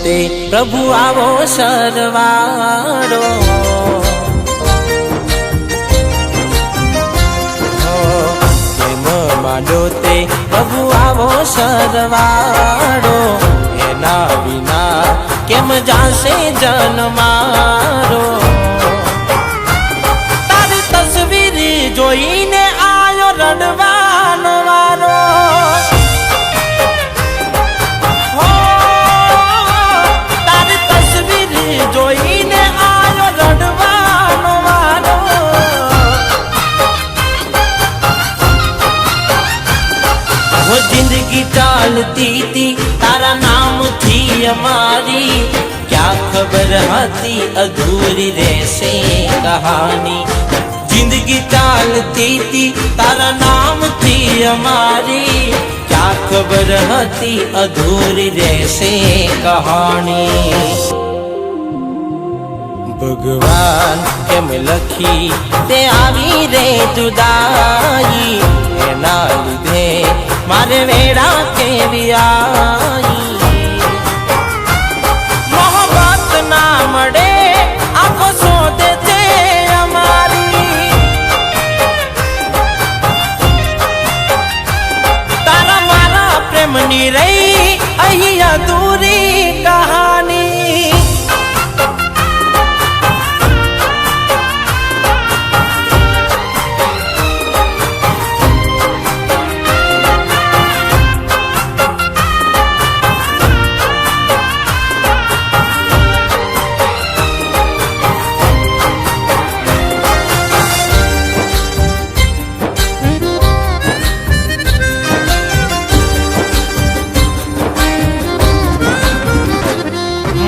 તે પ્રભુ આવો સરવાળો, કેમ માંડો તે પ્રભુ આવો સરવાળો, એના વિના કેમ જાશે જન્મારો। તારી તસવીર જોઈને આયો રડવાનો વારો, તારી તસવીર જોઈને આયો રડવાનો વારો। वो जिंदगी चालती थी तारा नाम थी हमारी, क्या खबर आती अधूरी रहसे कहानी। जिंदगी चालती थी तारा नाम थी हमारी, क्या खबर आती अधूरी रहसे कहानी। भगवान केम लखी ते आवी रे जुदाई, एना लीधे मारे वेड़ा केवी आई। मोहब्बत ना मळे आखो सोदे छे अमारी, तारा मारा प्रेमनी रही अही अधूरी कहानी।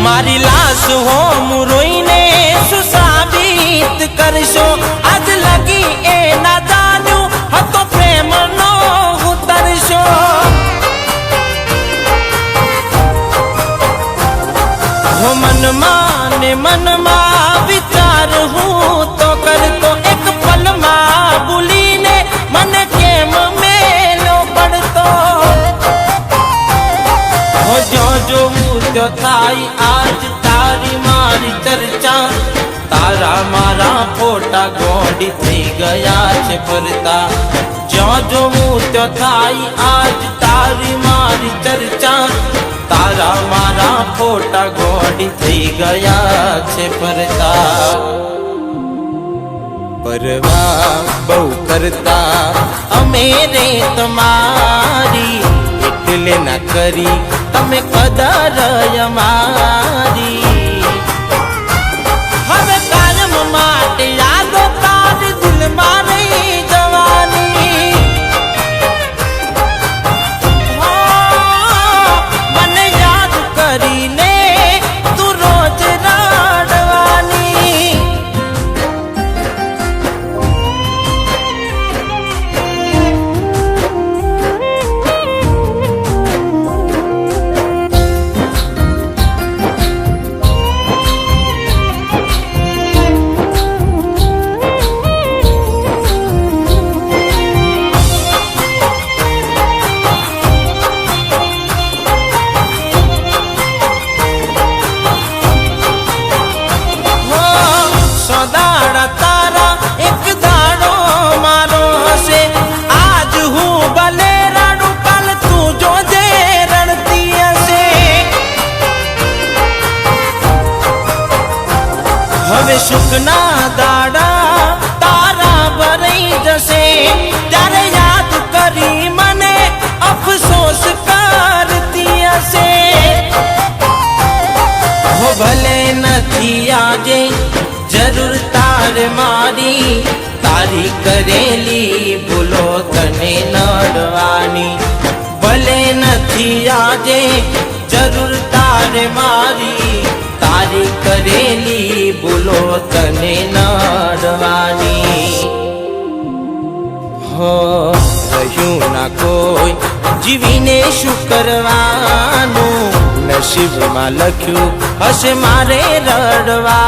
मारी लाश हो मुरोईने सुसाबित करशो, आज लगी ए ना जान्यू हतो प्रेम नो उतरशो। हो मन मा विचार हूँ तो कर तो एक पल मा भूली ने मन केम मेलो पड़तो। हो जो जो थाई आज तारी मारी चर्चा, तारा मारा फोटा गोडी थई गया छे फरता। जो त्यो थाई आज तारी मारी चर्चा, तारा मारा फोटा गोडी थई गया छे फरता। परवाह बहु करता अमेरे तमारी, એટલે ના કરી તમે કદર અમારી। હવે કાયમ માટે યાદો તારી દિલમાં રહી જવાની। મને યાદ કરીને તું રોજ રડવાની। હવે સુખના દાડા તારા ભરાઈ જશે, ત્યારે યાદ કરી મને અફસોસ કરતી હશે। હો ભલે નથી આજે જરૂર તાર મારી, તારી કરેલી ભૂલો તને નડવાની। ભલે નથી આજે જરૂર તાર મારી, तारी करेली बोलो तने नडवानी। हो रह्यू ना कोई जीवीने शू करवानू, नसीब में लख्यू हसे मारे रडवा।